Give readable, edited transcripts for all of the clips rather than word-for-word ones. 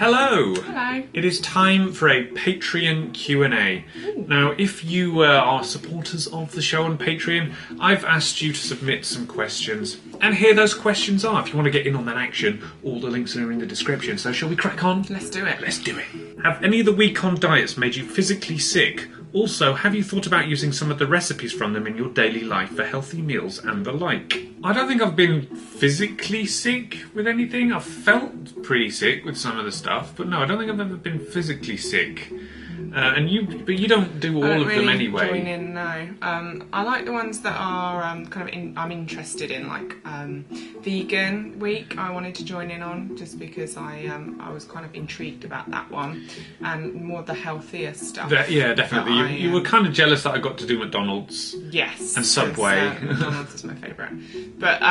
Hello! Hello. It is time for a Patreon Q&A. Now, if you are supporters of the show on Patreon, I've asked you to submit some questions. And here those questions are. If you want to get in on that action, all the links are in the description. So shall we crack on? Let's do it. Let's do it. Have any of the week-on diets made you physically sick? Also, have you thought about using some of the recipes from them in your daily life for healthy meals and the like? I don't think I've been physically sick with anything. I've felt pretty sick with some of the stuff, but no, I don't think I've ever been physically sick. But you don't do all of them anyway. Join in, no. I like the ones that are I'm interested in, like vegan week. I wanted to join in on just because I was kind of intrigued about that one and more the healthier stuff. Yeah, definitely. You were kind of jealous that I got to do McDonald's. Yes. And Subway. McDonald's is my favourite. But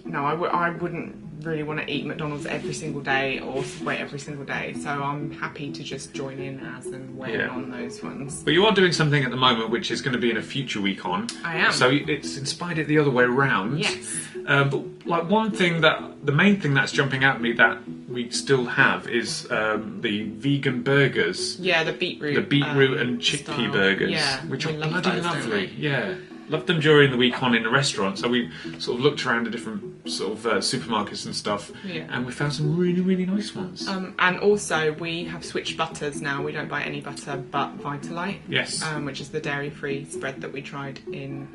no, I wouldn't really want to eat McDonald's every single day or Subway every single day, so I'm happy to just join in as and when on those ones. But you are doing something at the moment which is going to be in a future week on. I am. So it's inspired it the other way around. Yes. But like the main thing that's jumping at me that we still have is the vegan burgers. Yeah, the beetroot. The beetroot and chickpea style. burgers, Yeah, which are we love bloody those, lovely. don't we? Yeah. Loved them during the week on in a restaurant, so we sort of looked around the different sort of supermarkets and stuff, and we found some really, really nice ones. And also we have switched butters now. We don't buy any butter but Vitalite. Yes. Which is the dairy-free spread that we tried in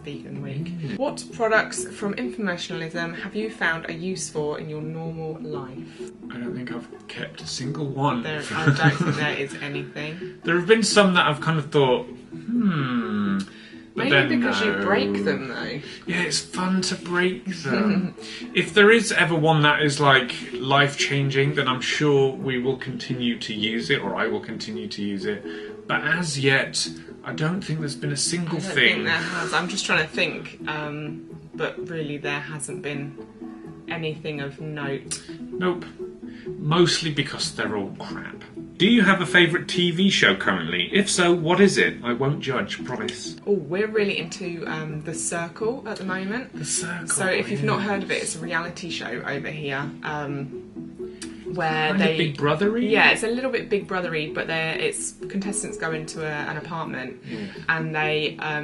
Vegan Week. What products from infomercialism have you found a use for in your normal life? I don't think I've kept a single one. I don't think there is anything. There have been some that I've kind of thought, But Maybe because you break them, though. Yeah, it's fun to break them. If there is ever one that is like life-changing, then I'm sure we will continue to use it, or I will continue to use it. But as yet, I don't think there's been a single thing. I don't think there has. I'm just trying to think, but really there hasn't been anything of note. Nope. Mostly because they're all crap. Do you have a favourite TV show currently? If so, what is it? I won't judge, promise. Oh, we're really into The Circle at the moment. The Circle. So if you've not heard of it, it's a reality show over here. Where kind of Big Brother-y? Yeah, it's a little bit Big Brother-y, but it's contestants go into an apartment, and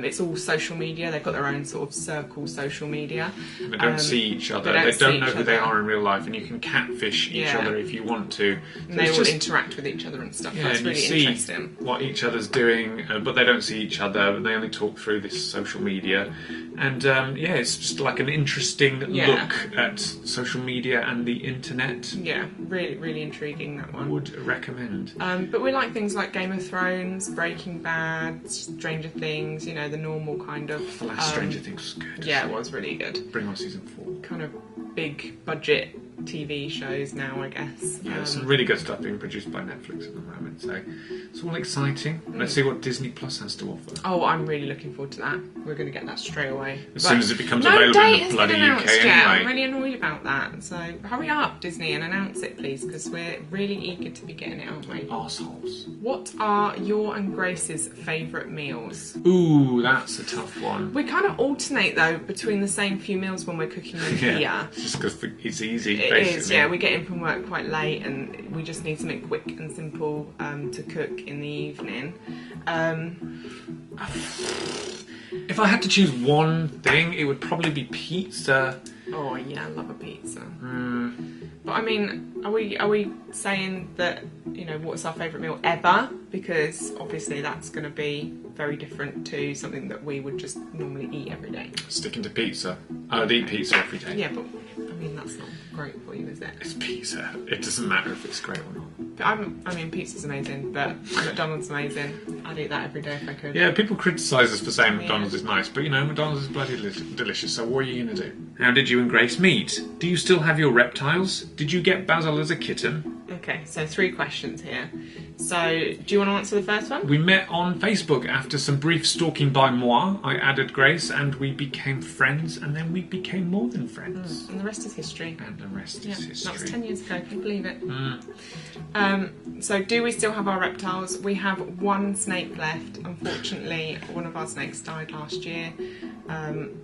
it's all social media. They've got their own sort of circle social media. They don't see each other. They don't know who they are in real life, and you can catfish each other if you want to. So and they all interact with each other and stuff. Yeah, That's and really you see interesting. What each other's doing, but they don't see each other. They only talk through this social media, and it's just like an interesting look at social media and the internet. Yeah, really, really intriguing, that one. Would recommend. But we like things like Game of Thrones, Breaking Bad, Stranger Things, the normal kind of... The last Stranger Things was good. Yeah, it was really good. Bring on season 4. Kind of big budget TV shows now, I guess. Yeah, some really good stuff being produced by Netflix at the moment, so it's all exciting. Let's see what Disney Plus has to offer. Oh, I'm really looking forward to that. We're going to get that straight away. As soon as it becomes available in the bloody UK anyway. I'm really annoyed about that, so hurry up, Disney, and announce it, please, because we're really eager to be getting it, aren't we? Arseholes. What are your and Grace's favourite meals? Ooh, that's a tough one. We kind of alternate, though, between the same few meals when we're cooking them here. Just because it's easy. It is, yeah. We get in from work quite late and we just need something quick and simple to cook in the evening. If I had to choose one thing, it would probably be pizza. Oh yeah, I love a pizza. But I mean, are we saying that, what's our favourite meal ever? Because obviously that's going to be very different to something that we would just normally eat every day. Sticking to pizza. I'd eat pizza every day. Yeah, but I mean, that's not great for you, is it? It's pizza. It doesn't matter if it's great or not. But pizza's amazing, but McDonald's amazing. I'd eat that every day if I could. Yeah, people criticise us for saying McDonald's is nice, but McDonald's is bloody delicious, so what are you going to do? How did you and Grace meet? Do you still have your reptiles? Did you get Basil as a kitten? Okay, so 3 questions here. So, do you want to answer the first one? We met on Facebook after some brief stalking by moi. I added Grace and we became friends, and then we became more than friends. And the rest is history. And the rest is history. That was 10 years ago, can you believe it? So, do we still have our reptiles? We have 1 snake left. Unfortunately, one of our snakes died last year.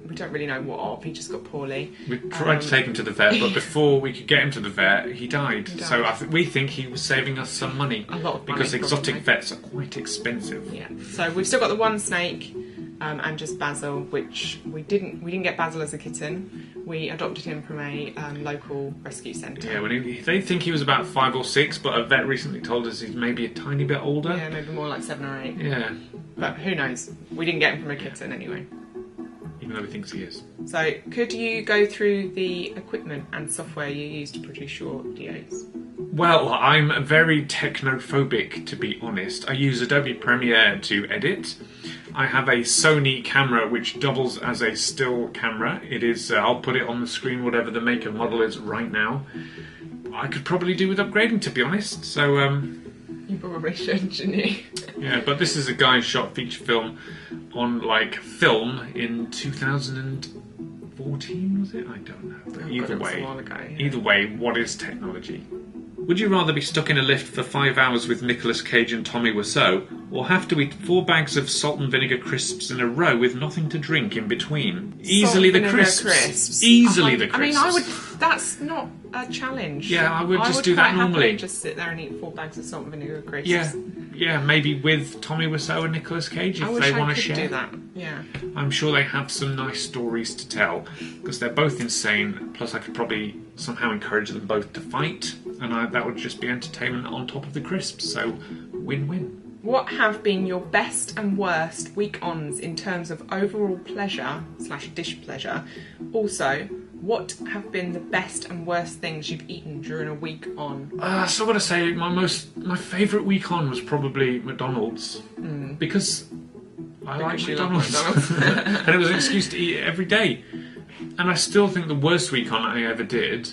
We don't really know what of, he just got poorly. We tried to take him to the vet, but before we could get him to the vet, he died. So we think he was saving us some money. A lot of money, because exotic probably. vets are quite expensive. Yeah. So we've still got the one snake and just Basil, which we didn't get Basil as a kitten. We adopted him from a local rescue centre. Yeah, they think he was about 5 or 6, but a vet recently told us he's maybe a tiny bit older. Yeah, maybe more like 7 or 8. Yeah. But who knows? We didn't get him from a kitten anyway. Even though he thinks he is. So, could you go through the equipment and software you use to produce your videos? Well, I'm very technophobic, to be honest. I use Adobe Premiere to edit. I have a Sony camera which doubles as a still camera. It is, I'll put it on the screen, whatever the make and model is right now. I could probably do with upgrading, to be honest. So, You probably should, shouldn't you? yeah, but this is a guy shot feature film on, film in 2014, was it? I don't know. But either way, a while ago, yeah. either way, what is technology? Would you rather be stuck in a lift for 5 hours with Nicolas Cage and Tommy Wiseau, or have to eat 4 bags of salt and vinegar crisps in a row with nothing to drink in between? Easily the crisps. Easily the crisps. I mean, that's not a challenge. Yeah, I would just do that normally. Just sit there and eat 4 bags of salt and vinegar crisps. Yeah, maybe with Tommy Wiseau and Nicolas Cage if they want to share. I wish I could do that. Yeah. I'm sure they have some nice stories to tell because they're both insane. Plus, I could probably somehow encourage them both to fight, and that would just be entertainment on top of the crisps. So, win-win. What have been your best and worst week-ons in terms of overall pleasure/dish pleasure? Also, what have been the best and worst things you've eaten during a week on? So I've got to say, my favourite week on was probably McDonald's because I like McDonald's, and it was an excuse to eat it every day. And I still think the worst week on I ever did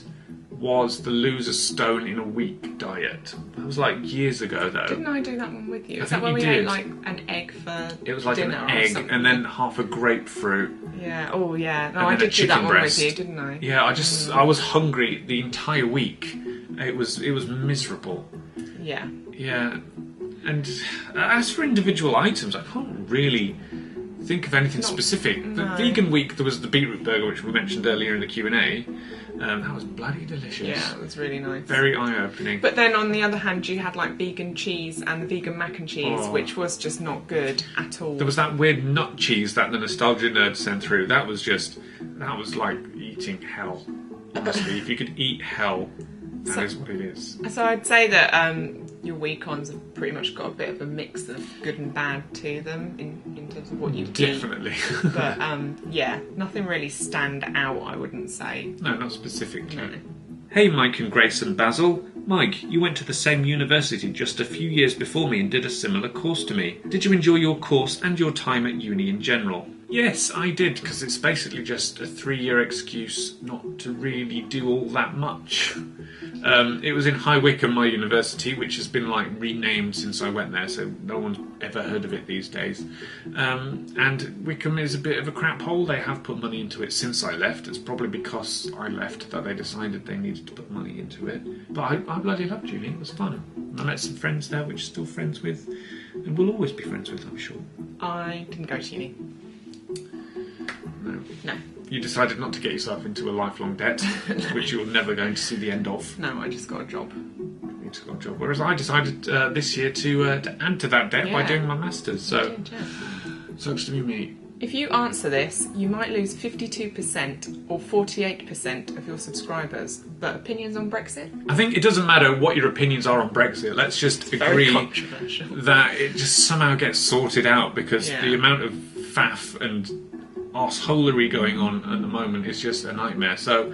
was the lose a stone in a week diet. That was years ago though. Didn't I do that one with you? I Is think that when you we did. ate an egg for It was like an dinner egg and then half a grapefruit. Yeah. Oh yeah. No, And I then a did do that chicken one breast. with you, didn't I? Yeah, I was hungry the entire week. It was miserable. Yeah. Yeah, and as for individual items, I can't really think of anything specific. The vegan week, there was the beetroot burger, which we mentioned earlier in the Q&A. That was bloody delicious. Yeah, it was really nice. Very eye-opening. But then on the other hand, you had vegan cheese and the vegan mac and cheese, which was just not good at all. There was that weird nut cheese that the Nostalgia Nerd sent through. That was like eating hell. Honestly, if you could eat hell, that is what it is. So I'd say that your week-ons have pretty much got a bit of a mix of good and bad to them in terms of what you eat. Definitely. But yeah, nothing really stand out, I wouldn't say. No, not specifically. No. Hey Mike and Grace and Basil. Mike, you went to the same university just a few years before me and did a similar course to me. Did you enjoy your course and your time at uni in general? Yes, I did, because it's basically just a 3-year excuse not to really do all that much. It was in High Wycombe, my university, which has been renamed since I went there, so no one's ever heard of it these days. And Wycombe is a bit of a crap hole. They have put money into it since I left. It's probably because I left that they decided they needed to put money into it. But I bloody loved uni. It was fun. I met some friends there, which I'm still friends with, and will always be friends with, I'm sure. I didn't go to uni. No. You decided not to get yourself into a lifelong debt, which you're never going to see the end of. No, I just got a job. You just got a job. Whereas I decided this year to add to that debt by doing my masters. So, sucks to be me. If you answer this, you might lose 52% or 48% of your subscribers. But opinions on Brexit? I think it doesn't matter what your opinions are on Brexit. Let's just agree that it just somehow gets sorted out, because the amount of faff and arseholery going on at the moment is just a nightmare. So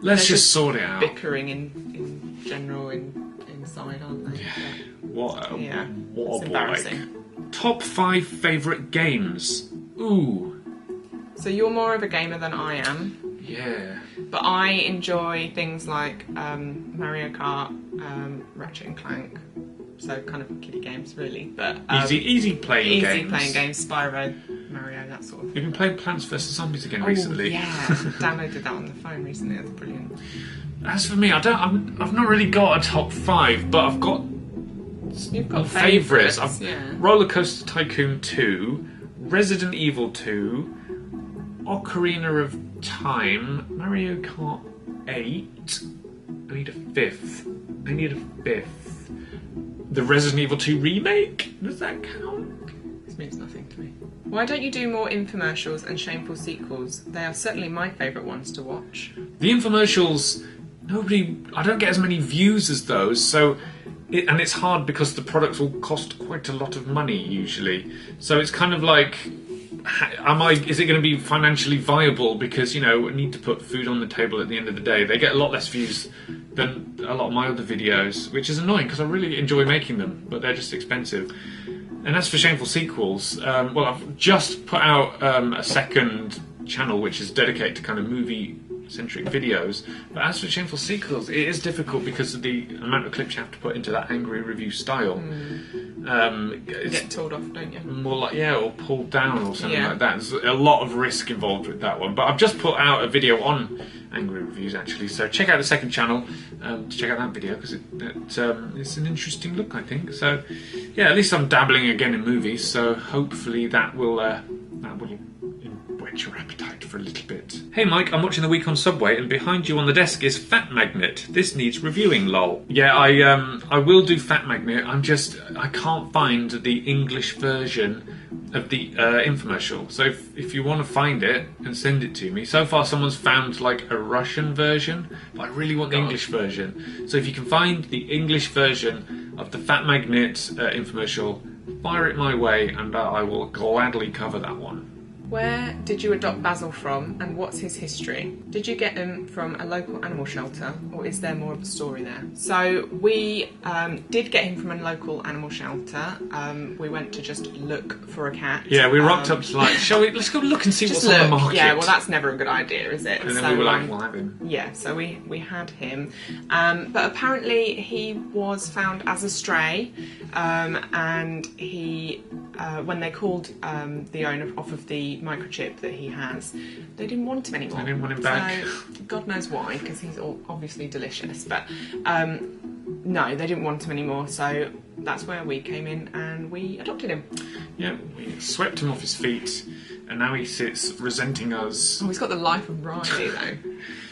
let's just sort it out. Bickering in general inside, aren't they? Yeah. What a embarrassing. Top 5 favourite games. Ooh. So you're more of a gamer than I am. Yeah. But I enjoy things like Mario Kart, Ratchet and Clank. So kind of kiddie games, really. But easy playing games. Easy playing games, Spyro, Mario, that sort of thing. You've been playing Plants vs Zombies again recently. Yeah, downloaded that on the phone recently. That's brilliant. As for me, I've not really got a top 5, but I've got You've got favourites. Yeah. Roller Coaster Tycoon 2, Resident Evil 2, Ocarina of Time, Mario Kart 8. I need a 5th. I need a fifth. The Resident Evil 2 remake? Does that count? This means nothing to me. Why don't you do more infomercials and shameful sequels? They are certainly my favourite ones to watch. The infomercials, I don't get as many views as those, so... and it's hard because the products will cost quite a lot of money usually. So it's kind of like, is it going to be financially viable? Because, you know, I need to put food on the table at the end of the day. They get a lot less views than a lot of my other videos, which is annoying because I really enjoy making them, but they're just expensive. And as for shameful sequels, well, I've just put out a second channel which is dedicated to kind of movie-centric videos. But as for shameful sequels, it is difficult because of the amount of clips you have to put into that angry review style. You get told off, don't you? More like, yeah, or pulled down or something like that. There's a lot of risk involved with that one. But I've just put out a video on angry reviews, actually. So check out the second channel to check out that video, because it's an interesting look, I think. So, yeah, at least I'm dabbling again in movies. So hopefully that will whet your appetite for a little bit. Hey Mike, I'm watching The Week on Subway, and behind you on the desk is Fat Magnet. This needs reviewing, lol. Yeah, I will do Fat Magnet. I can't find the English version of the infomercial. So if you want to find it and send it to me. So far someone's found like a Russian version, but I really want the English version. So if you can find the English version of the Fat Magnet infomercial, fire it my way and I will gladly cover that one. Where did you adopt Basil from, and what's his history? Did you get him from a local animal shelter, or is there more of a story there? So we did get him from a local animal shelter. We went to just look for a cat. Yeah, we rocked up to like, let's go look and see what's on the market. Yeah, well that's never a good idea, is it? And then we were like, we'll have him. Yeah, so we had him. But apparently he was found as a stray, and he, when they called the owner off of the microchip that he has, they didn't want him anymore. They didn't want him back. So, God knows why, because he's obviously delicious, but no, they didn't want him anymore, so that's where we came in and we adopted him. Yeah, we swept him off his feet, and now he sits resenting us. Oh, he's got the life of Riley though.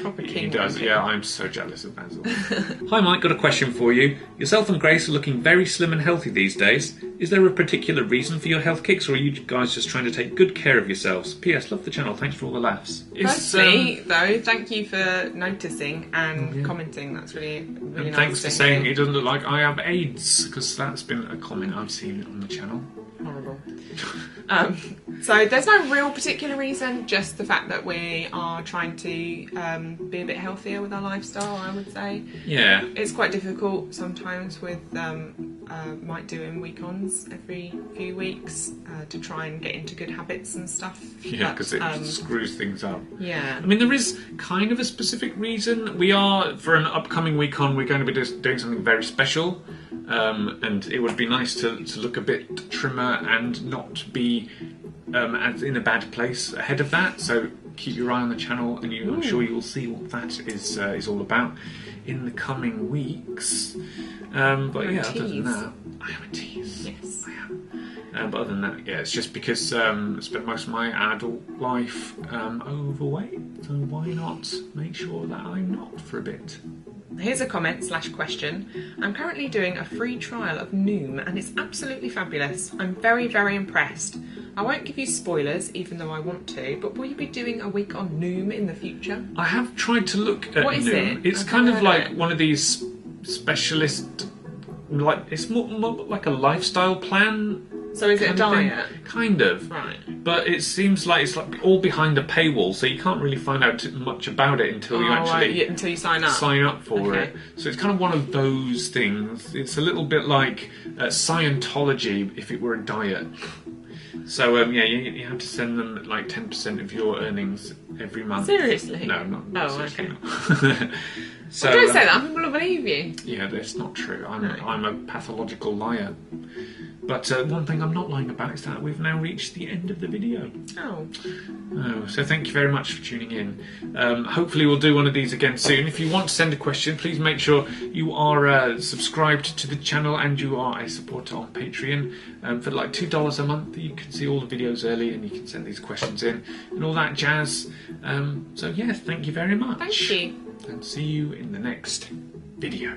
Proper king. He does, yeah, I'm so jealous of Basil. Hi Mike, got a question for you. Yourself and Grace are looking very slim and healthy these days. Is there a particular reason for your health kicks, or are you guys just trying to take good care of yourselves? P.S. Love the channel, thanks for all the laughs. Firstly, though, thank you for noticing and commenting. That's really and nice. Thanks for saying it doesn't look like I have AIDS, because that's been a comment I've seen on the channel. Horrible. So there's no real particular reason, just the fact that we are trying to be a bit healthier with our lifestyle, I would say. Yeah. It's quite difficult sometimes with Mike doing week-ons every few weeks to try and get into good habits and stuff. Yeah, because it screws things up. Yeah. I mean, there is kind of a specific reason. We are, for an upcoming week-on, we're going to be doing something very special. And it would be nice to look a bit trimmer and not be in a bad place ahead of that. So keep your eye on the channel, and I'm sure you'll see what that is all about in the coming weeks. But yeah, other than that, I am a tease. Yes, I am. But other than that, yeah, it's just because I spent most of my adult life overweight, so why not make sure that I'm not for a bit? Here's a comment/question. I'm currently doing a free trial of Noom and it's absolutely fabulous. I'm very, very impressed. I won't give you spoilers, even though I want to, but will you be doing a week on Noom in the future? I have tried to look at What is Noom. it? It's kind of like one of these specialist, like it's more like a lifestyle plan. So is it a diet? Kind of. Right. But it seems like it's like all behind a paywall, so you can't really find out much about it until you actually until you sign up for it. So it's kind of one of those things. It's a little bit like Scientology if it were a diet. So yeah, you have to send them like 10% of your earnings every month. Seriously? No, not okay. Not. So, don't say that. People will believe you. Yeah, that's not true. I'm a pathological liar. But one thing I'm not lying about is that we've now reached the end of the video. Oh, so thank you very much for tuning in. Hopefully we'll do one of these again soon. If you want to send a question, please make sure you are subscribed to the channel and you are a supporter on Patreon. For like $2 a month, you can see all the videos early and you can send these questions in and all that jazz. So yeah, thank you very much. thank you. And see you in the next video. video.